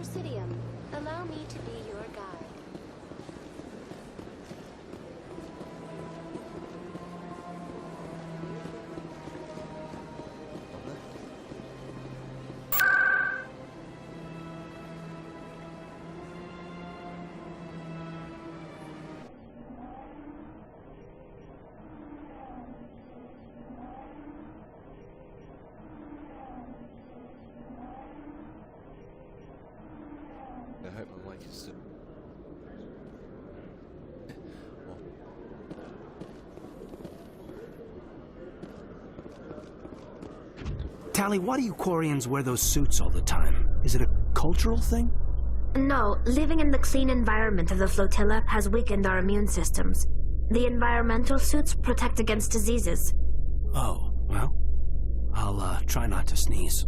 Presidium, allow me to be your guide. I hope my mic is still... Well, Tally, why do you Quarians wear those suits all the time? Is it a cultural thing? No, living in the clean environment of the flotilla has weakened our immune systems. The environmental suits protect against diseases. Oh, well, I'll try not to sneeze.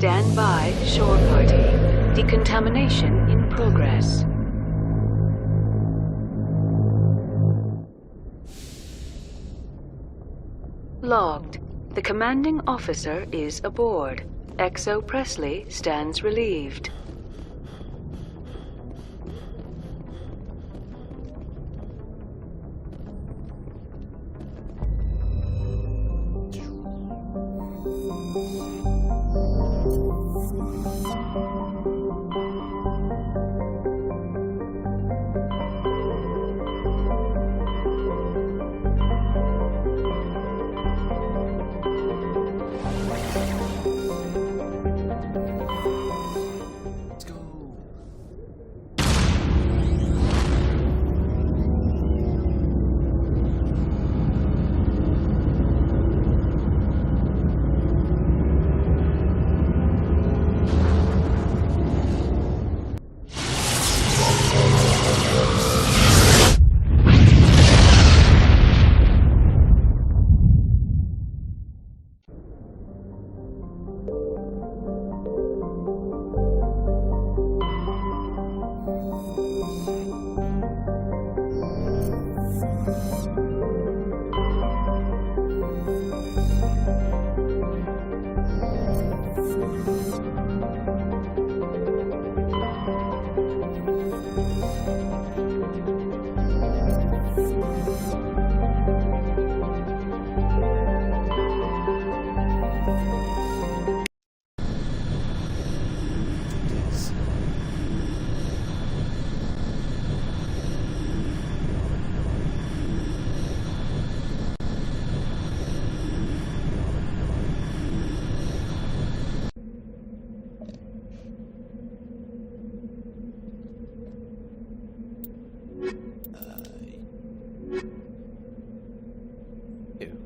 Stand by, shore party. Decontamination in progress. Logged. The commanding officer is aboard. XO Presley stands relieved. let's go. Ew.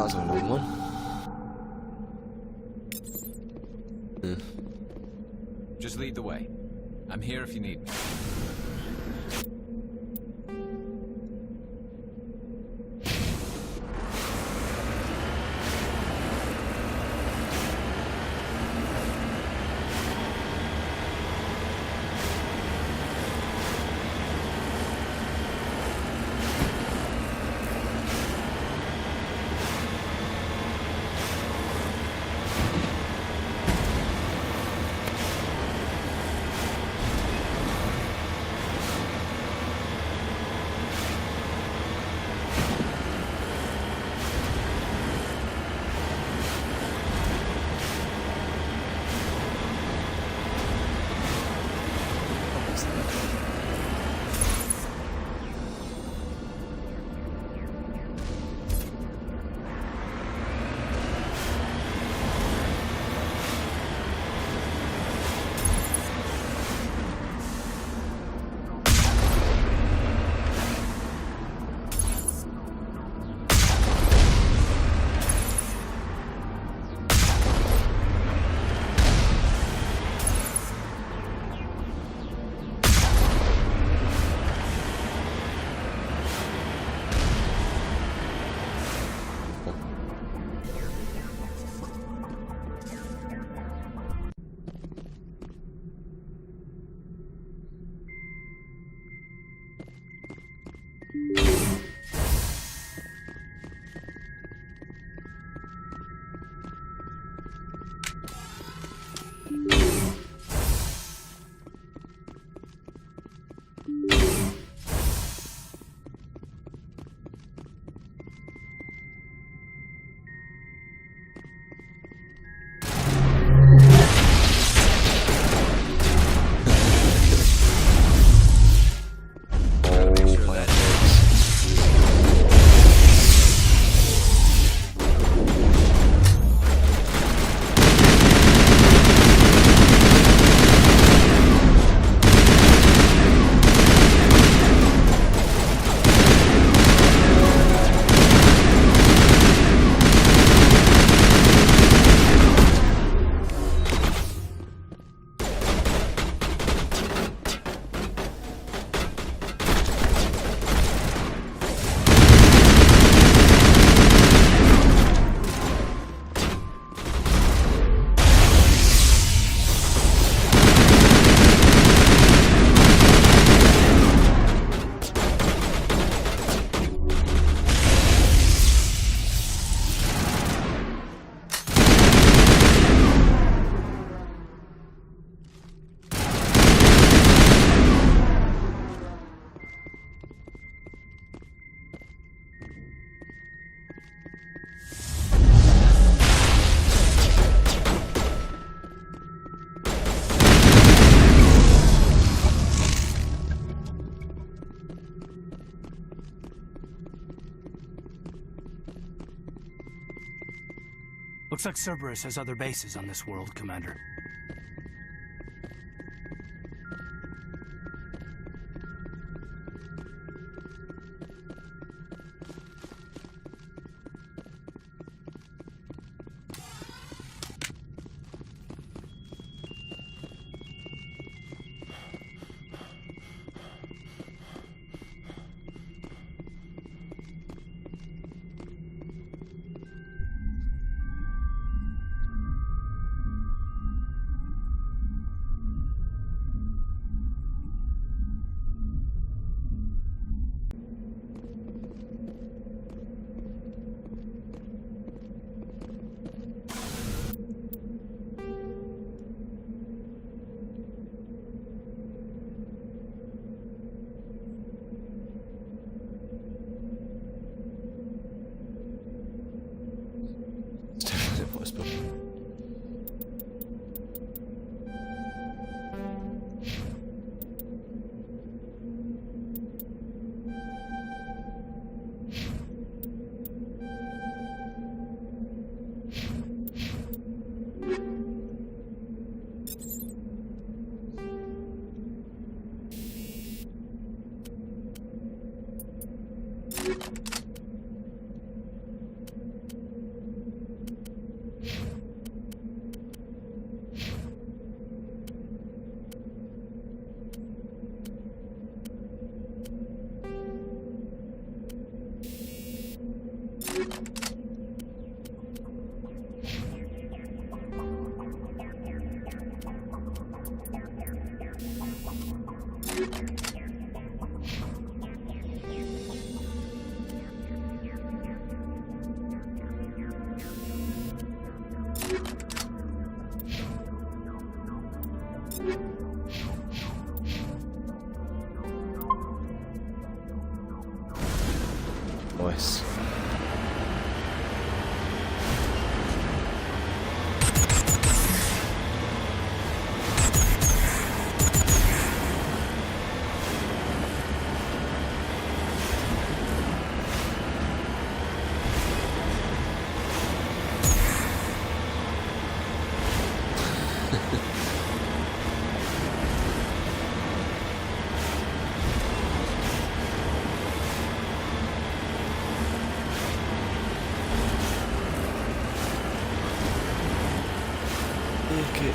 That's a new one. Just lead the way. I'm here if you need me. Looks like Cerberus has other bases on this world, Commander. Nice. Okay.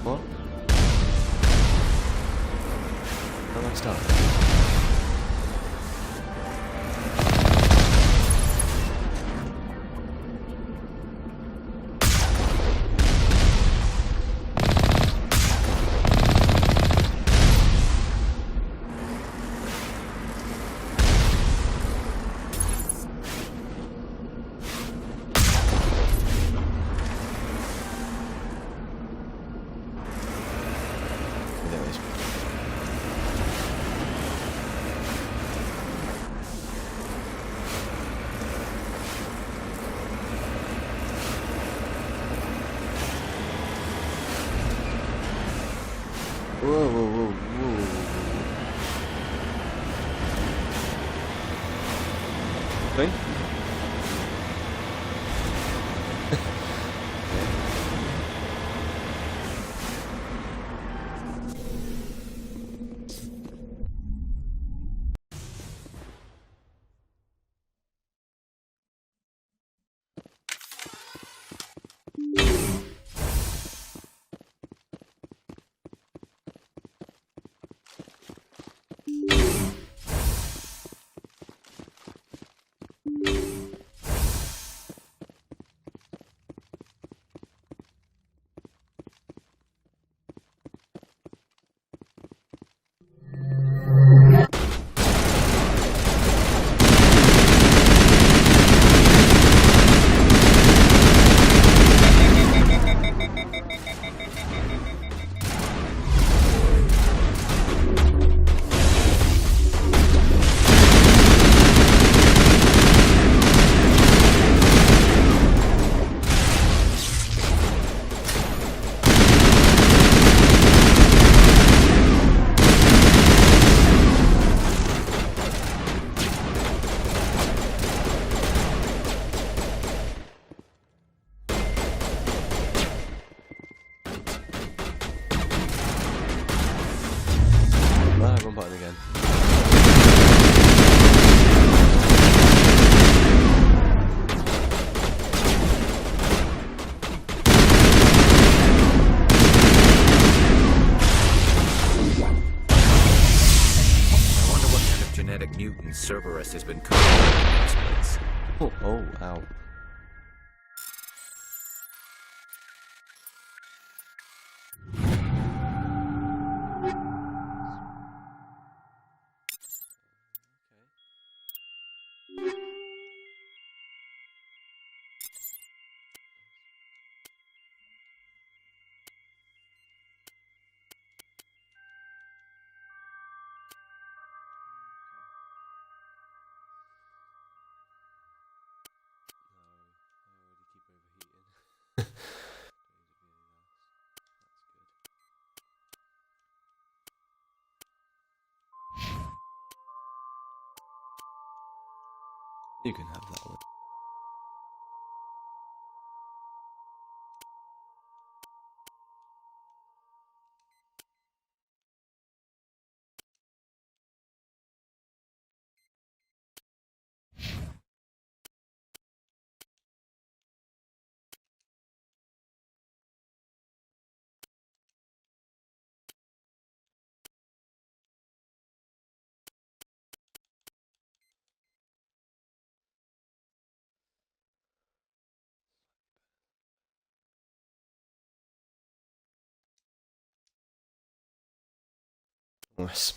What? How do I start? There it is. Whoa, whoa, whoa, whoa, whoa. Thing? Wrong button again. I wonder what kind of genetic mutant Cerberus has been cooking in this place. Oh, oh, ow. You can have that one. Nice.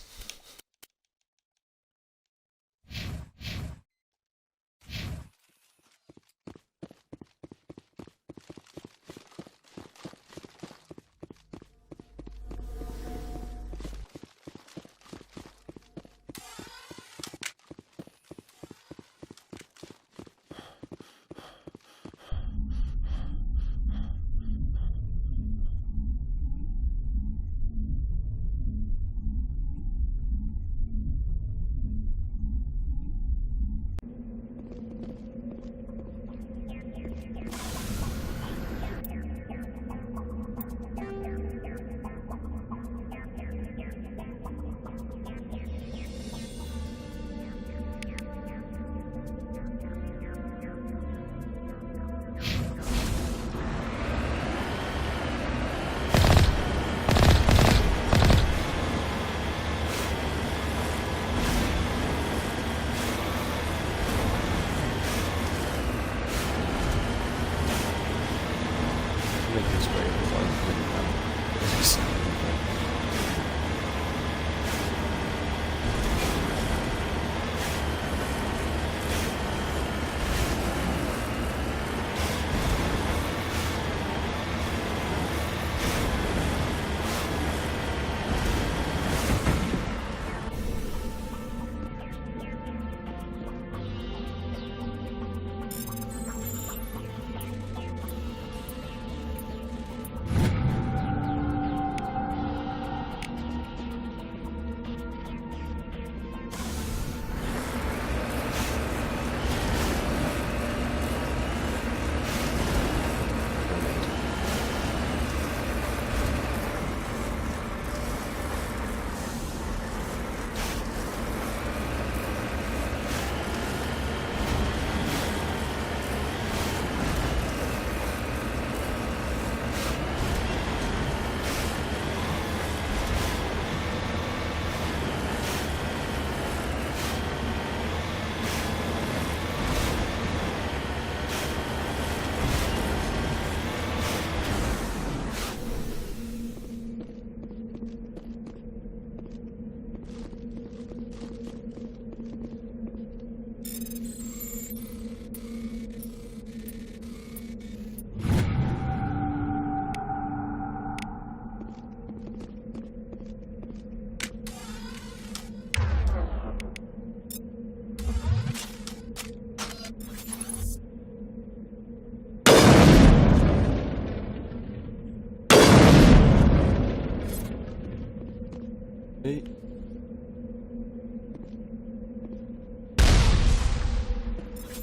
Hey.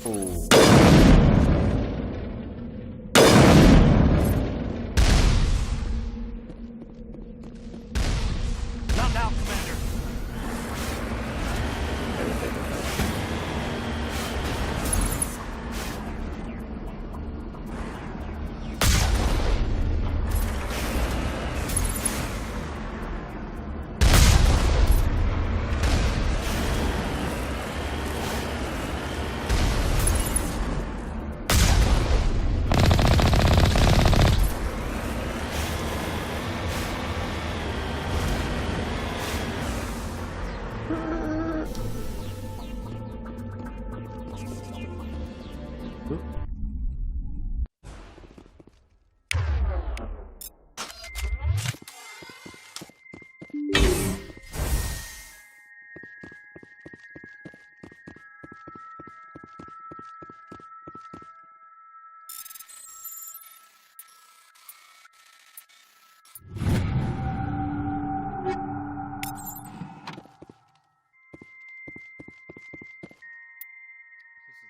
Oh. Not now, Commander.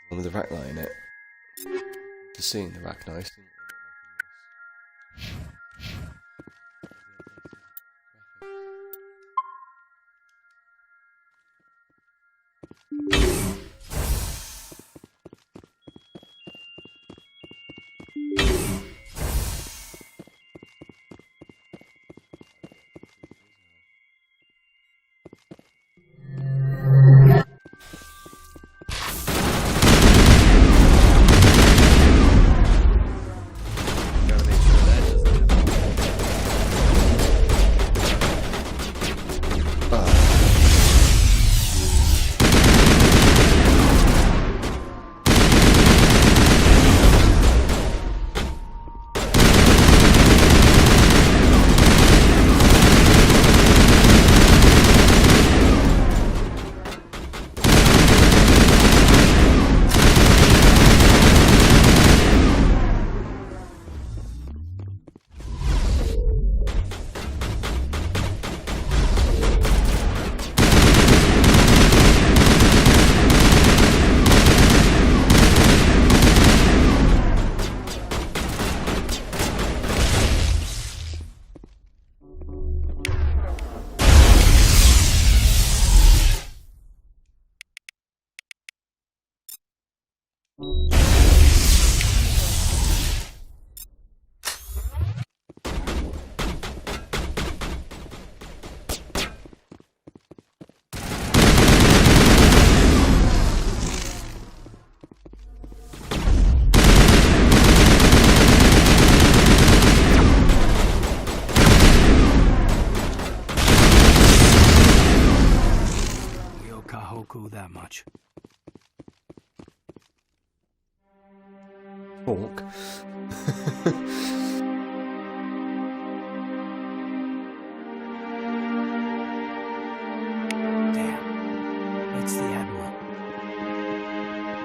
One with the rack light in it. Just seeing the rack nice. Gotta make sure that doesn't happen. Yokahoku that much. Fork. Damn. It's the Admiral.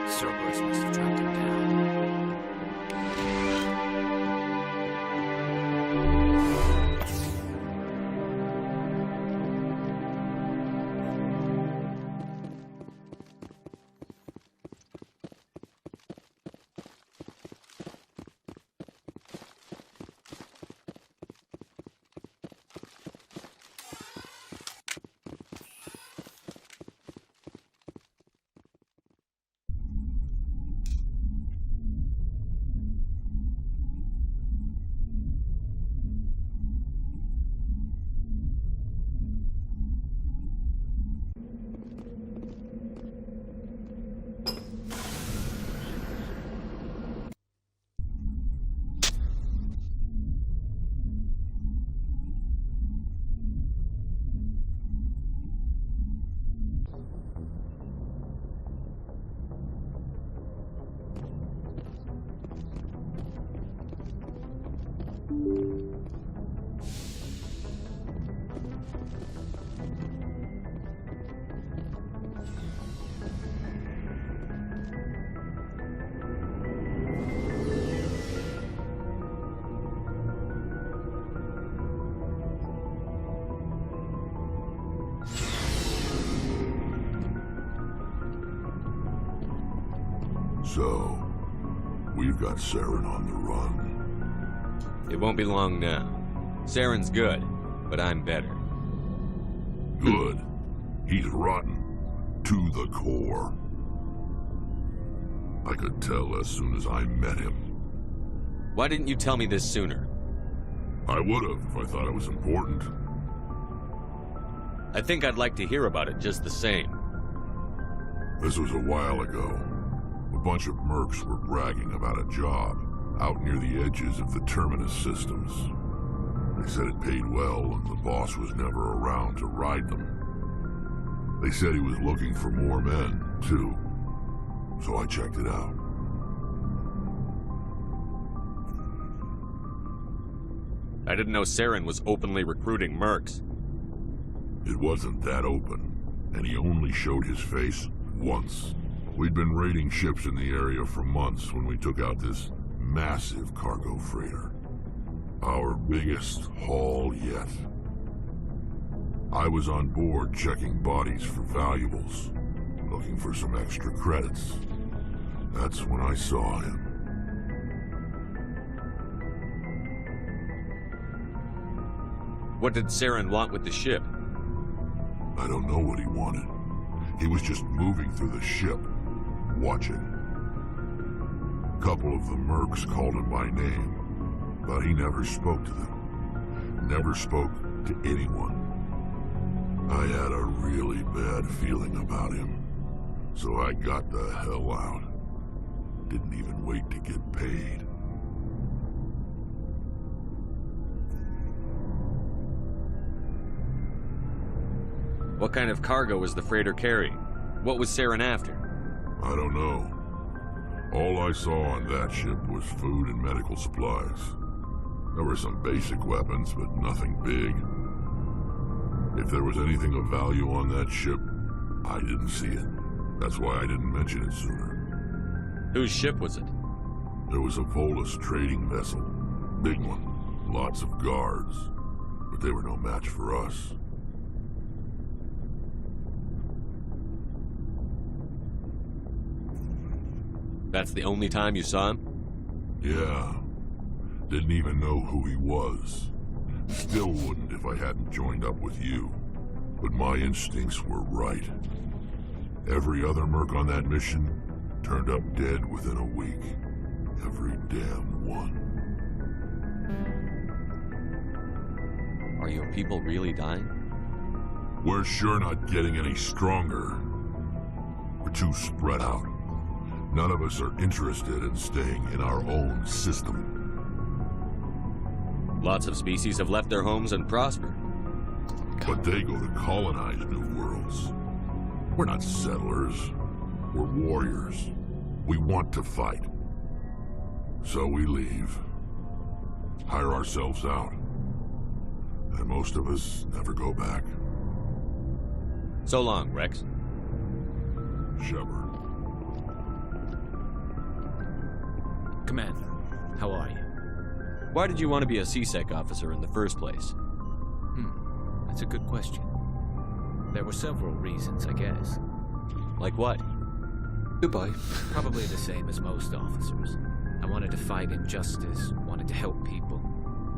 Cerberus must have tracked him down. So, we've got Saren on the run. It won't be long now. Saren's good, but I'm better. Good. He's rotten. To the core. I could tell as soon as I met him. Why didn't you tell me this sooner? I would've if I thought it was important. I think I'd like to hear about it just the same. This was a while ago. A bunch of mercs were bragging about a job out near the edges of the Terminus systems. They said it paid well and the boss was never around to ride them. They said he was looking for more men, too. So I checked it out. I didn't know Saren was openly recruiting mercs. It wasn't that open, and he only showed his face once. We'd been raiding ships in the area for months when we took out this massive cargo freighter. Our biggest haul yet. I was on board checking bodies for valuables, looking for some extra credits. That's when I saw him. What did Saren want with the ship? I don't know what he wanted. He was just moving through the ship, watching. A couple of the mercs called him by name, but he never spoke to them. Never spoke to anyone. I had a really bad feeling about him, so I got the hell out. Didn't even wait to get paid. What kind of cargo was the freighter carrying? What was Saren after? I don't know. All I saw on that ship was food and medical supplies. There were some basic weapons, but nothing big. If there was anything of value on that ship, I didn't see it. That's why I didn't mention it sooner. Whose ship was it? There was a Volus trading vessel. Big one. Lots of guards. But they were no match for us. That's the only time you saw him? Yeah. Didn't even know who he was. Still wouldn't if I hadn't joined up with you. But my instincts were right. Every other merc on that mission turned up dead within a week. Every damn one. Are your people really dying? We're sure not getting any stronger. We're too spread out. None of us are interested in staying in our own system. Lots of species have left their homes and prospered. But they go to colonize new worlds. We're not settlers. We're warriors. We want to fight. So we leave. Hire ourselves out. And most of us never go back. So long, Rex. Shepard. Commander, how are you? Why did you want to be a CSEC officer in the first place? That's a good question. There were several reasons, I guess. Like what? Goodbye. Probably the same as most officers. I wanted to fight injustice, wanted to help people.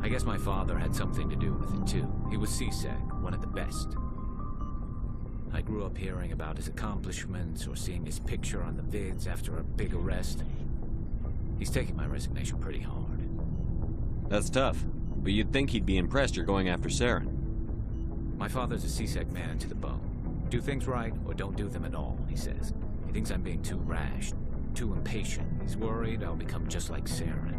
I guess my father had something to do with it too. He was CSEC, one of the best. I grew up hearing about his accomplishments or seeing his picture on the vids after a big arrest. He's taking my resignation pretty hard. That's tough, but you'd think he'd be impressed you're going after Saren. My father's a CSEC man to the bone. Do things right or don't do them at all, he says. He thinks I'm being too rash, too impatient. He's worried I'll become just like Saren.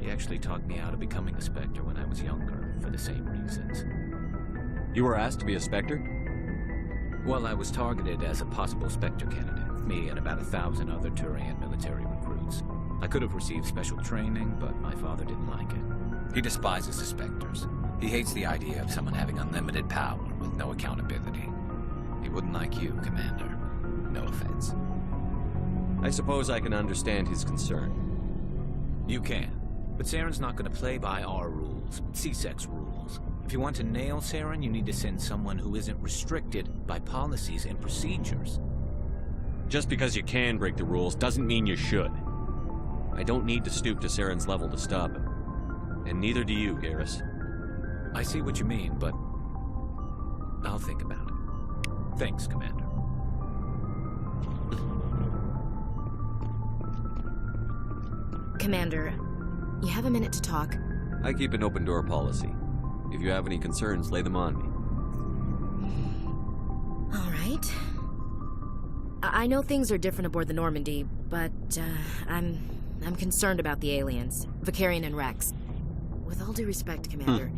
He actually talked me out of becoming a Spectre when I was younger, for the same reasons. You were asked to be a Spectre? Well, I was targeted as a possible Spectre candidate. Me and about 1,000 other Turian military recruits. I could have received special training, but my father didn't like it. He despises the Spectres. He hates the idea of someone having unlimited power with no accountability. He wouldn't like you, Commander. No offense. I suppose I can understand his concern. You can. But Saren's not going to play by our rules, CSEC's rules. If you want to nail Saren, you need to send someone who isn't restricted by policies and procedures. Just because you can break the rules doesn't mean you should. I don't need to stoop to Saren's level to stop him. And neither do you, Garrus. I see what you mean, but I'll think about it. Thanks, Commander. Commander, you have a minute to talk? I keep an open door policy. If you have any concerns, lay them on me. All right. I know things are different aboard the Normandy, but I'm concerned about the aliens, Vicarian and Rex. With all due respect, Commander,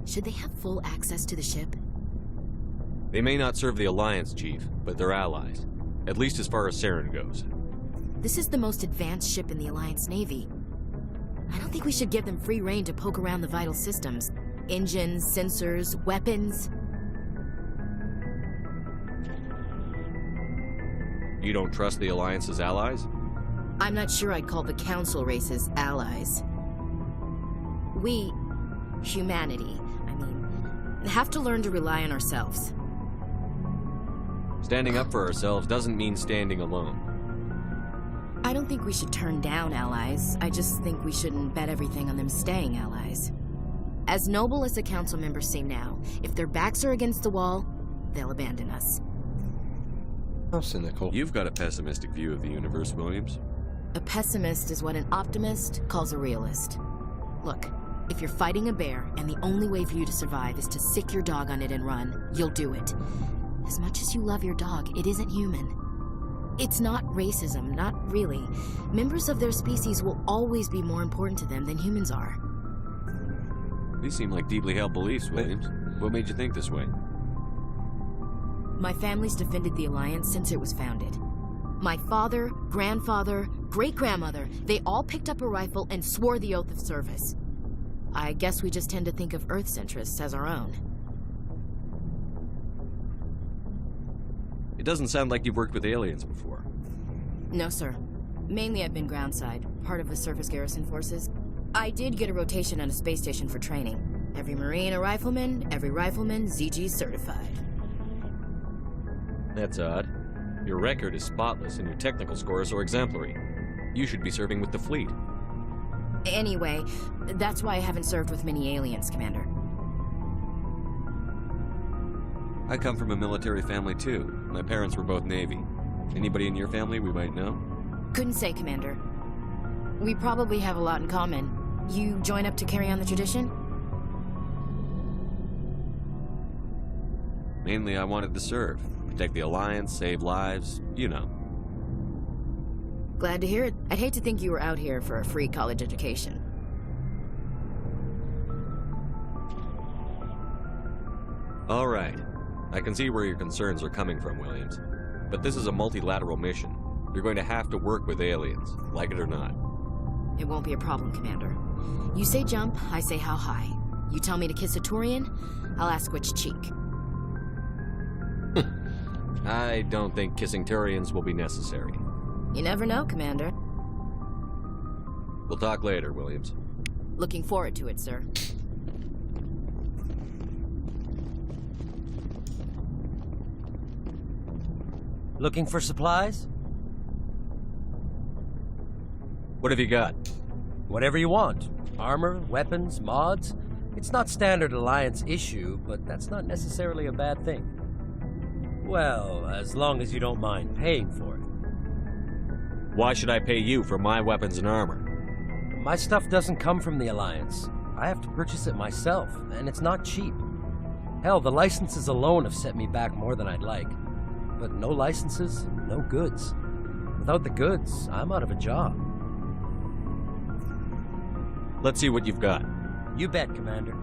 should they have full access to the ship? They may not serve the Alliance, Chief, but they're allies. At least as far as Saren goes. This is the most advanced ship in the Alliance Navy. I don't think we should give them free rein to poke around the vital systems. Engines, sensors, weapons. You don't trust the Alliance's allies? I'm not sure I'd call the Council races allies. We, humanity, have to learn to rely on ourselves. Standing up for ourselves doesn't mean standing alone. I don't think we should turn down allies. I just think we shouldn't bet everything on them staying allies. As noble as the Council members seem now, if their backs are against the wall, they'll abandon us. How cynical. You've got a pessimistic view of the universe, Williams. A pessimist is what an optimist calls a realist. Look, if you're fighting a bear and the only way for you to survive is to sick your dog on it and run, you'll do it. As much as you love your dog, it isn't human. It's not racism, not really. Members of their species will always be more important to them than humans are. These seem like deeply held beliefs, Williams. What made you think this way? My family's defended the Alliance since it was founded. My father, grandfather, great-grandmother, they all picked up a rifle and swore the oath of service. I guess we just tend to think of Earth's interests as our own. It doesn't sound like you've worked with aliens before. No, sir. Mainly I've been groundside, part of the surface garrison forces. I did get a rotation on a space station for training. Every Marine a rifleman, every rifleman ZG certified. That's odd. Your record is spotless and your technical scores are exemplary. You should be serving with the fleet. Anyway, that's why I haven't served with many aliens, Commander. I come from a military family too. My parents were both Navy. Anybody in your family we might know? Couldn't say, Commander. We probably have a lot in common. You join up to carry on the tradition? Mainly I wanted to serve. Protect the Alliance, save lives, you know. Glad to hear it. I'd hate to think you were out here for a free college education. All right. I can see where your concerns are coming from, Williams. But this is a multilateral mission. You're going to have to work with aliens, like it or not. It won't be a problem, Commander. You say jump, I say how high. You tell me to kiss a Turian, I'll ask which cheek. I don't think kissing Turians will be necessary. You never know, Commander. We'll talk later, Williams. Looking forward to it, sir. Looking for supplies? What have you got? Whatever you want. Armor, weapons, mods. It's not standard Alliance issue, but that's not necessarily a bad thing. Well, as long as you don't mind paying for it. Why should I pay you for my weapons and armor? My stuff doesn't come from the Alliance. I have to purchase it myself, and it's not cheap. Hell, the licenses alone have set me back more than I'd like. But no licenses, no goods. Without the goods, I'm out of a job. Let's see what you've got. You bet, Commander.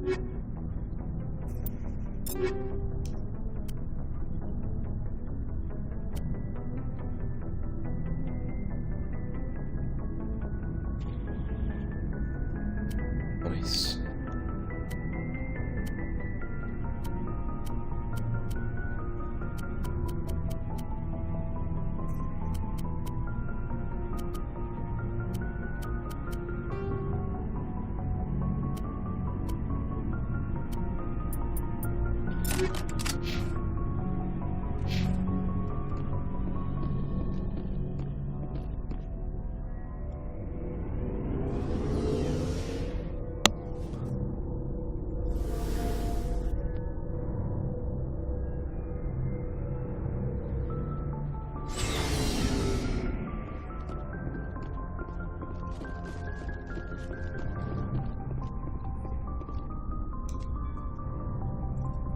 Nice.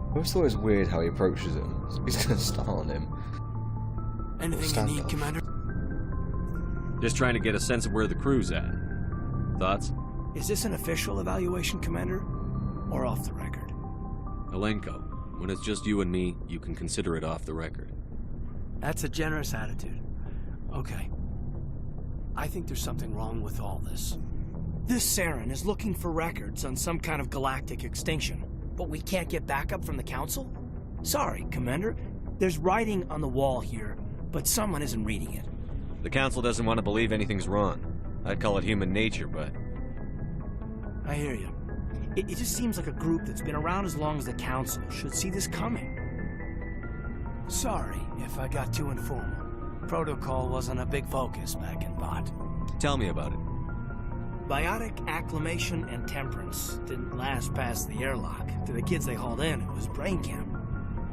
I always thought it was weird how he approaches him. He's gonna start on him. Anything you need, Commander? Just trying to get a sense of where the crew's at. Thoughts? Is this an official evaluation, Commander? Or off the record? Alenko, when it's just you and me, you can consider it off the record. That's a generous attitude. Okay. I think there's something wrong with all this. This Saren is looking for records on some kind of galactic extinction, but we can't get backup from the Council? Sorry, Commander. There's writing on the wall here, but someone isn't reading it. The Council doesn't want to believe anything's wrong. I'd call it human nature, but... I hear you. It just seems like a group that's been around as long as the Council should see this coming. Sorry if I got too informal. Protocol wasn't a big focus back in Bot. Tell me about it. Biotic acclimation and temperance didn't last past the airlock. To the kids they hauled in, it was brain camp.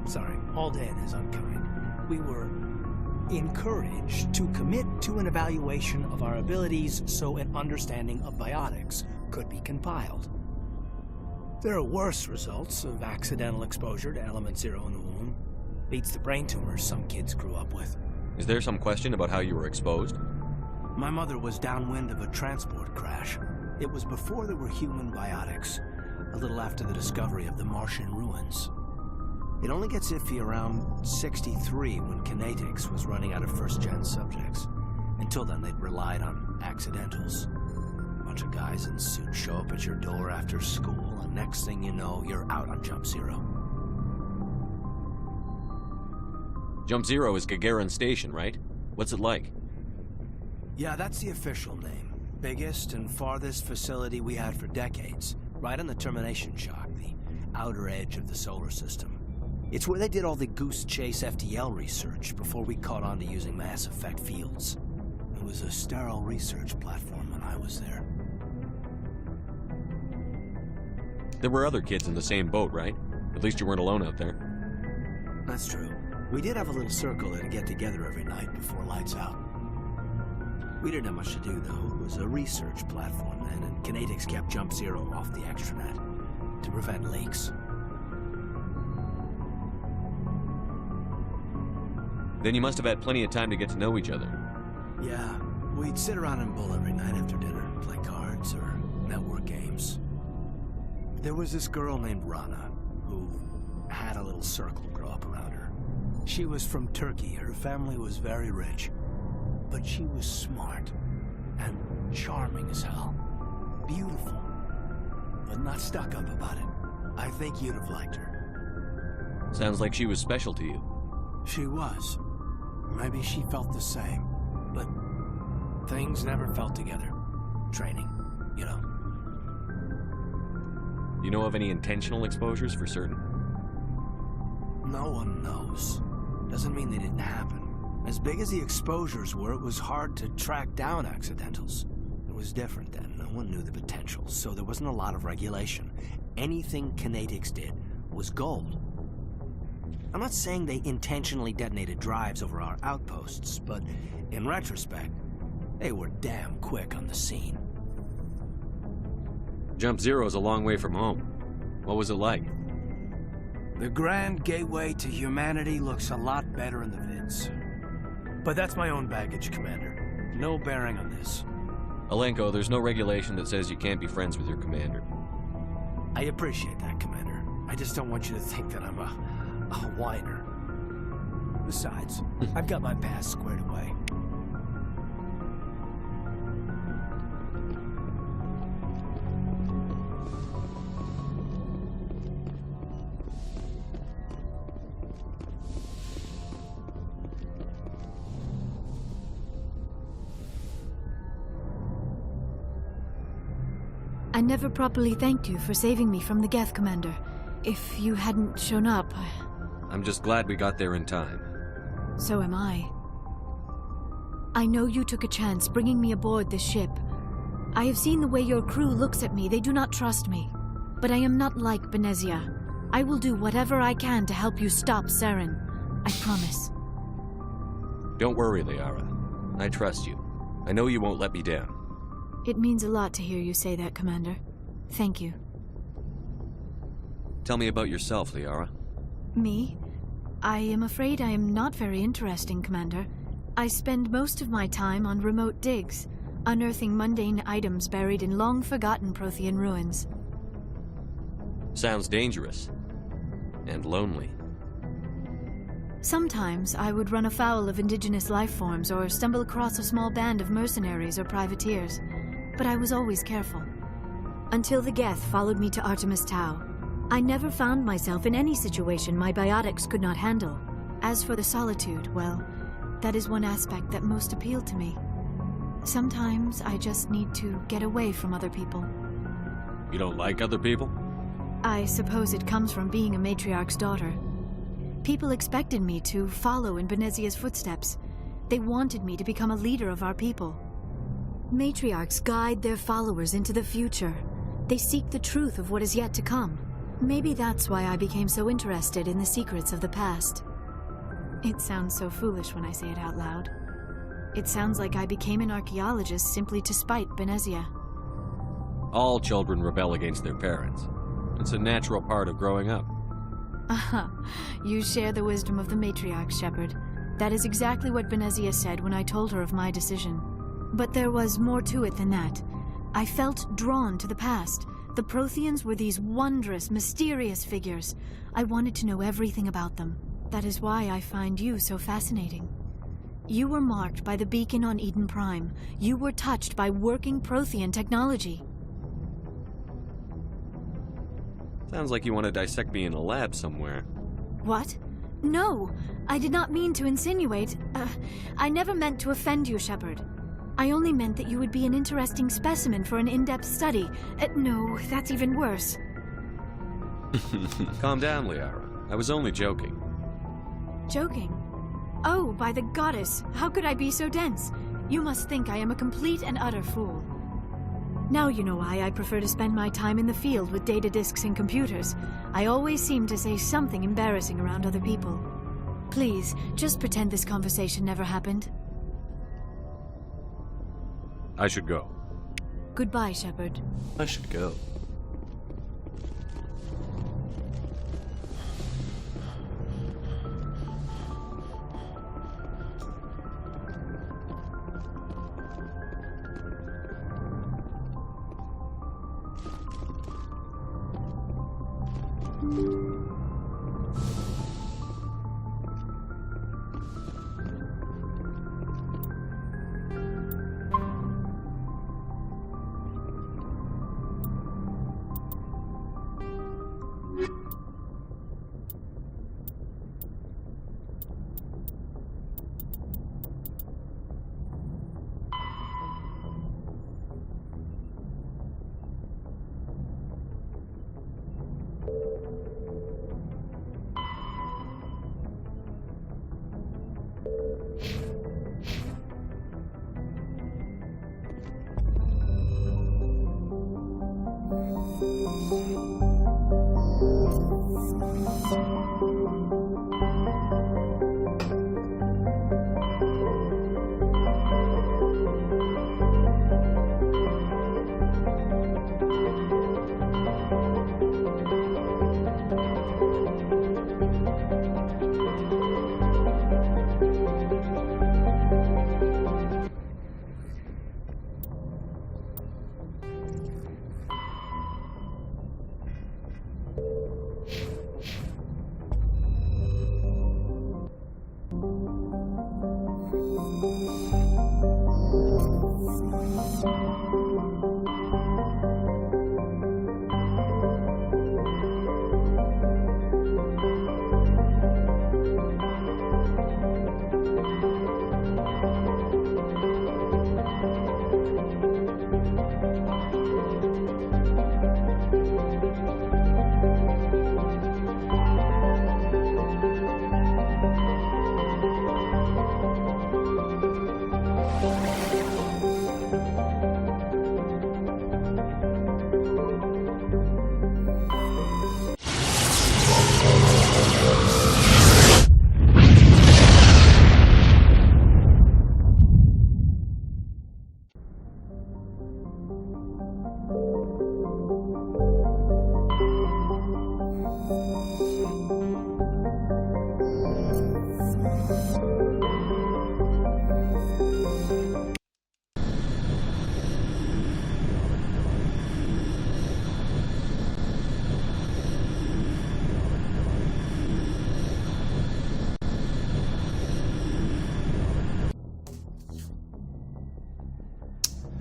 Sorry, hauled in is unkind. We were encouraged to commit to an evaluation of our abilities so an understanding of biotics could be compiled. There are worse results of accidental exposure to element 0 in the womb. Beats the brain tumors some kids grew up with. Is there some question about how you were exposed? My mother was downwind of a transport crash. It was before there were human biotics, a little after the discovery of the Martian ruins. It only gets iffy around 63 when Kinetics was running out of first-gen subjects. Until then, they'd relied on accidentals. A bunch of guys in suits show up at your door after school, and next thing you know, you're out on Jump Zero. Jump Zero is Gagarin Station, right? What's it like? Yeah, that's the official name. Biggest and farthest facility we had for decades. Right on the termination shock, the outer edge of the solar system. It's where they did all the Goose Chase FTL research before we caught on to using mass effect fields. It was a sterile research platform when I was there. There were other kids in the same boat, right? At least you weren't alone out there. That's true. We did have a little circle that'd get together every night before lights out. We didn't have much to do, though. It was a research platform then, and Kinetics kept Jump Zero off the extranet to prevent leaks. Then you must have had plenty of time to get to know each other. Yeah, we'd sit around and bull every night after dinner, play cards or network games. There was this girl named Rana, who had a little circle grow up around her. She was from Turkey. Her family was very rich. But she was smart and charming as hell. Beautiful, but not stuck up about it. I think you'd have liked her. Sounds like she was special to you. She was. Maybe she felt the same, but things never felt together. Training, you know. You know of any intentional exposures for certain? No one knows. Doesn't mean they didn't happen. As big as the exposures were, it was hard to track down accidentals. It was different then. No one knew the potential, so there wasn't a lot of regulation. Anything Kinetics did was gold. I'm not saying they intentionally detonated drives over our outposts, but in retrospect, they were damn quick on the scene. Jump Zero is a long way from home. What was it like? The grand gateway to humanity looks a lot better in the vids. But that's my own baggage, Commander. No bearing on this. Alenko, there's no regulation that says you can't be friends with your commander. I appreciate that, Commander. I just don't want you to think that I'm a whiner. Besides, I've got my past squared away. I never properly thanked you for saving me from the Geth, Commander. If you hadn't shown up, I'm just glad we got there in time. so am I. I know you took a chance bringing me aboard this ship. I have seen the way your crew looks at me. They do not trust me. But I am not like Benezia. I will do whatever I can to help you stop Saren. I promise. Don't worry, Liara. I trust you. I know you won't let me down. It means a lot to hear you say that, Commander. Thank you. Tell me about yourself, Liara. Me? I am afraid I am not very interesting, Commander. I spend most of my time on remote digs, unearthing mundane items buried in long-forgotten Prothean ruins. Sounds dangerous. And lonely. Sometimes I would run afoul of indigenous life forms or stumble across a small band of mercenaries or privateers, but I was always careful. Until the Geth followed me to Artemis Tau, I never found myself in any situation my biotics could not handle. As for the solitude, well, that is one aspect that most appealed to me. Sometimes I just need to get away from other people. You don't like other people? I suppose it comes from being a matriarch's daughter. People expected me to follow in Benezia's footsteps. They wanted me to become a leader of our people. Matriarchs guide their followers into the future. They seek the truth of what is yet to come. Maybe that's why I became so interested in the secrets of the past. It sounds so foolish when I say it out loud. It sounds like I became an archaeologist simply to spite Benezia. All children rebel against their parents. It's a natural part of growing up. Aha, you share the wisdom of the matriarch, Shepard. That is exactly what Benezia said when I told her of my decision. But there was more to it than that. I felt drawn to the past. The Protheans were these wondrous, mysterious figures. I wanted to know everything about them. That is why I find you so fascinating. You were marked by the beacon on Eden Prime. You were touched by working Prothean technology. Sounds like you want to dissect me in a lab somewhere. What? No, I did not mean to insinuate. I never meant to offend you, Shepard. I only meant that you would be an interesting specimen for an in-depth study. No, that's even worse. Calm down, Liara. I was only joking. Joking? Oh, by the goddess, how could I be so dense? You must think I am a complete and utter fool. Now you know why I prefer to spend my time in the field with data disks and computers. I always seem to say something embarrassing around other people. Please, just pretend this conversation never happened. I should go. Goodbye, Shepard. I should go.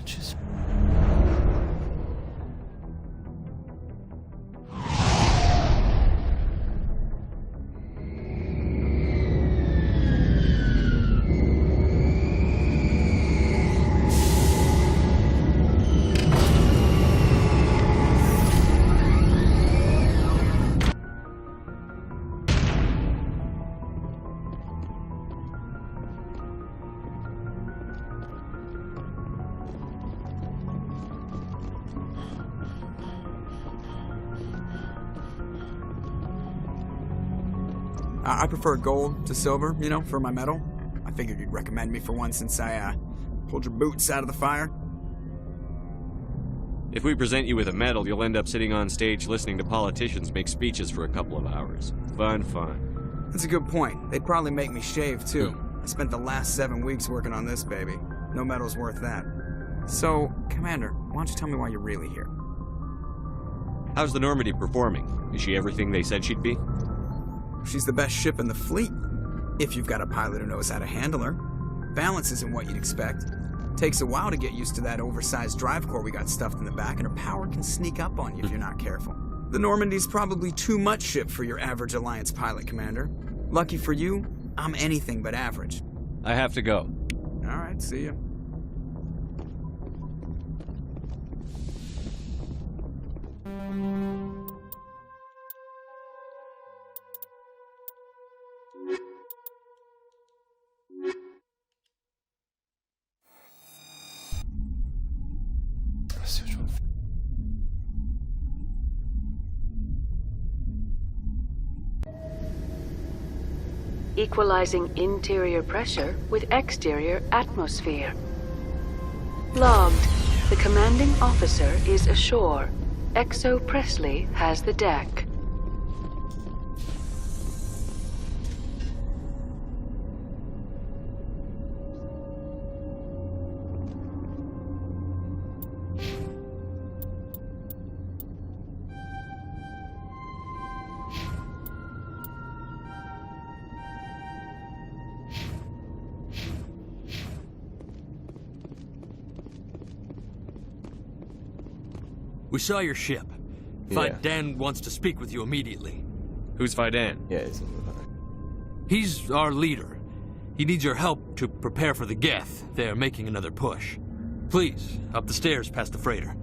Just... I prefer gold to silver, you know, for my medal. I figured you'd recommend me for one since I, pulled your boots out of the fire. If we present you with a medal, you'll end up sitting on stage listening to politicians make speeches for a couple of hours. Fun. That's a good point. They'd probably make me shave, too. I spent the last 7 weeks working on this baby. No medal's worth that. So, Commander, why don't you tell me why you're really here? How's the Normandy performing? Is she everything they said she'd be? She's the best ship in the fleet, if you've got a pilot who knows how to handle her. Balance isn't what you'd expect. Takes a while to get used to that oversized drive core we got stuffed in the back, and her power can sneak up on you if you're not careful. The Normandy's probably too much ship for your average Alliance pilot, Commander. Lucky for you, I'm anything but average. I have to go. Alright, see ya. Let's see which one. Equalizing interior pressure with exterior atmosphere. Logged. The commanding officer is ashore. XO Presley has the deck. We saw your ship. Faidan wants to speak with you immediately. Who's Faidan? Yeah, it's He's our leader. He needs your help to prepare for the Geth. They're making another push. Please, up the stairs past the freighter.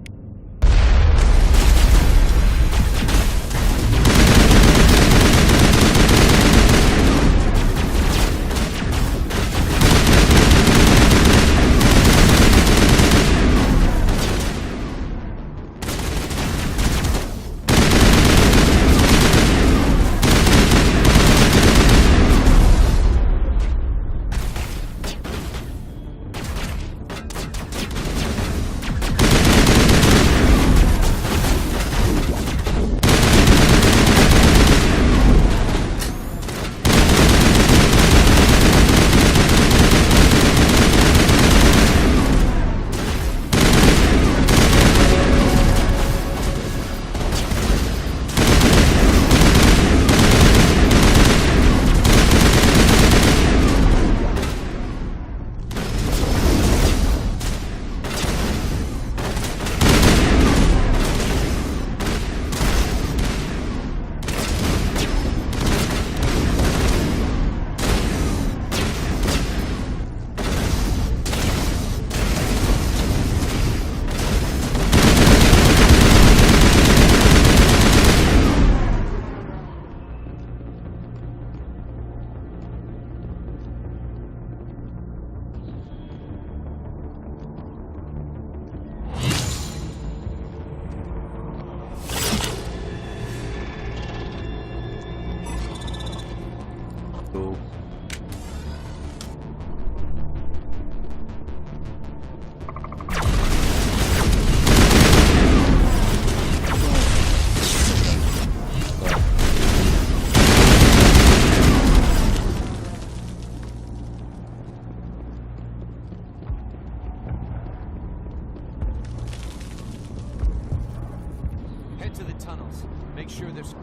to the tunnels. Make sure there's...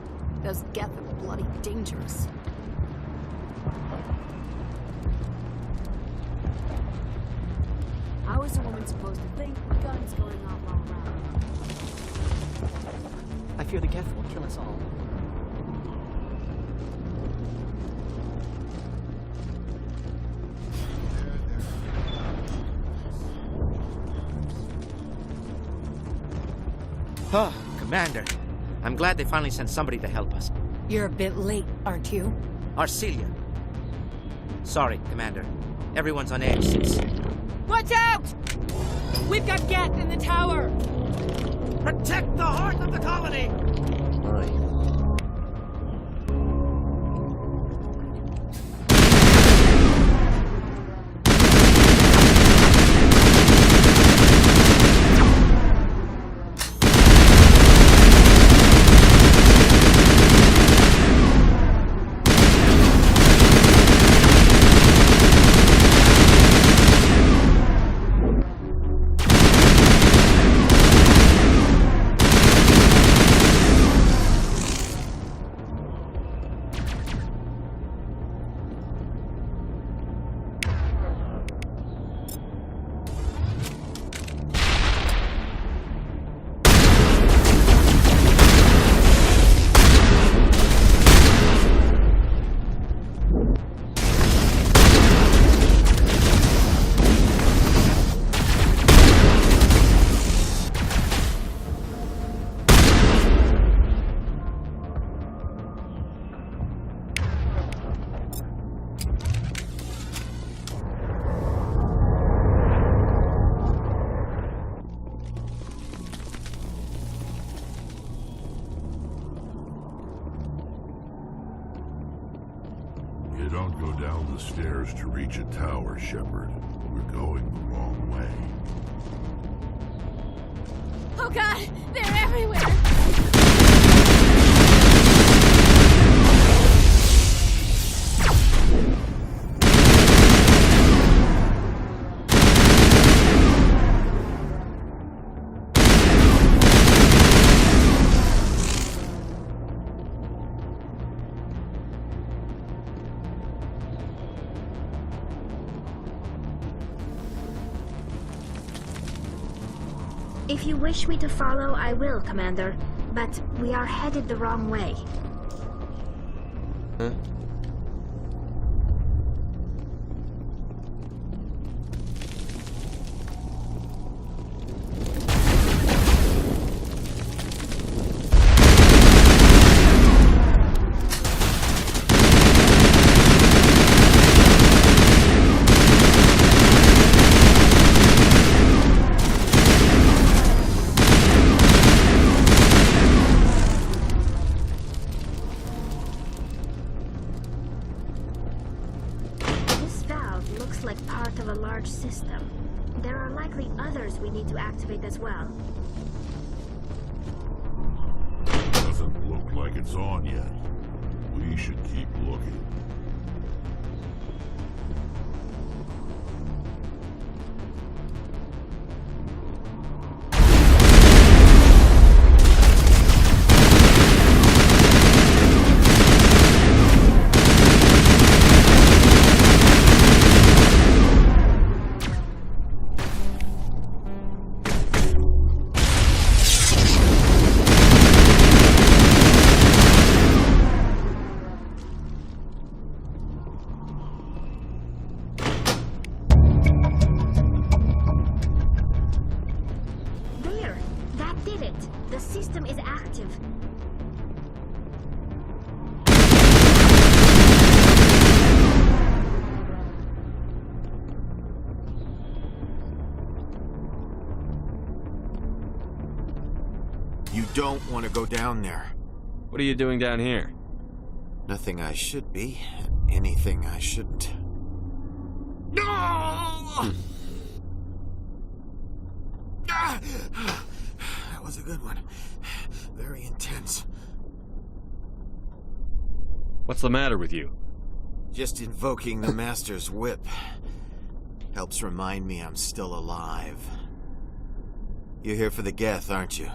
Those Geth are bloody dangerous. How is a woman supposed to think with guns going off all around? I fear the Geth will kill us all. Oh, Commander. I'm glad they finally sent somebody to help us. You're a bit late, aren't you? Arcelia. Sorry, Commander. Everyone's on edge since... Watch out! We've got Geth in the tower! Protect the heart of the colony! You don't go down the stairs to reach a tower, Shepard. We're going the wrong way. Oh god, they're everywhere! If you wish me to follow, I will, Commander. But we are headed the wrong way. Huh? Like part of a large system. There are likely others we need to activate as well. Doesn't look like it's on yet. We should keep looking. The system is active. You don't want to go down there. What are you doing down here? Nothing I should be, anything I shouldn't. No! That was a good one. Very intense. What's the matter with you? Just invoking the Master's whip. Helps remind me I'm still alive. You're here for the Geth, aren't you?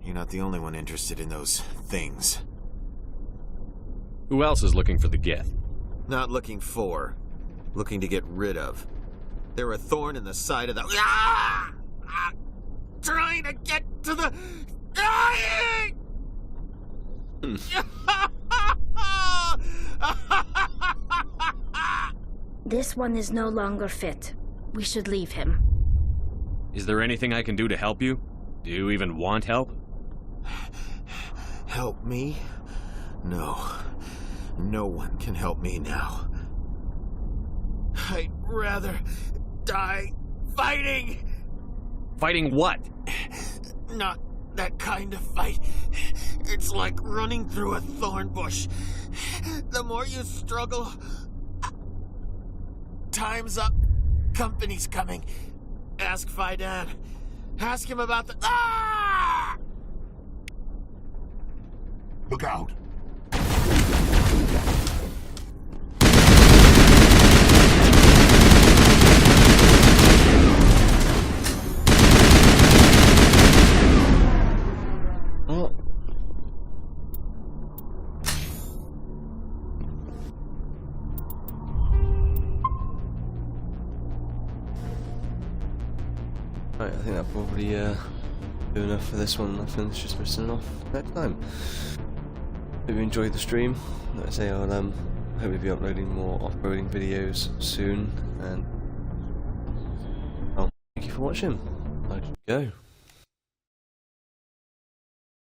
You're not the only one interested in those things. Who else is looking for the Geth? Not looking for. Looking to get rid of. They're a thorn in the side of the... Ah! Ah! Trying to get to the... Dying! This one is no longer fit. We should leave him. Is there anything I can do to help you? Do you even want help? Help me? No. No one can help me now. I'd rather die fighting! Fighting what? Not that kind of fight. It's like running through a thorn bush. The more you struggle... Time's up. Company's coming. Ask Fidan. Ask him about the... Ah! Look out! What? Right, I think that'll probably do enough for this one. I think it's just missing off next time. Hope you enjoyed the stream. Like I say, I'll hope we'll be uploading more off-roading videos soon, and thank you for watching. I should go.